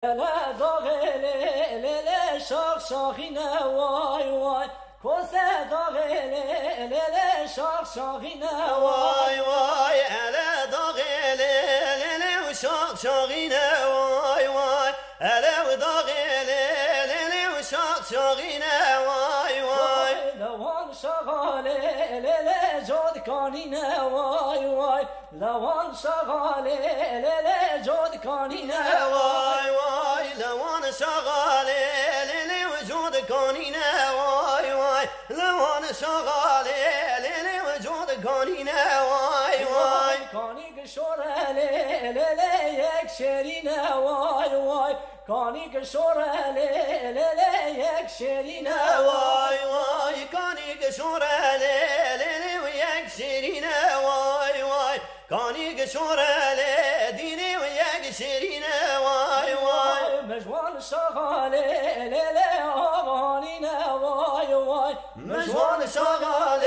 لا داغل شاخ شاخینه وای وای کوسه داغل شاخ شاخینه وای وای الا داغل شاخ شاخینه وای وای الا داغل شاخ شاخینه وای وای لوان شغال جود کانینه وای وای لوان شغال جود کانینه وای وای لوان شغال وجود کانینه وای وای لوان شغال وجود کانینه وای وای کانی شوره یک شیرینه وای وای کانی شوره یک شیرینه وای وای کانی شوره یک شیرینه وای وای کانی شوره دینه و یک شیرینه وای وای مجوان شغال آوانینه وای وای مجوان شغال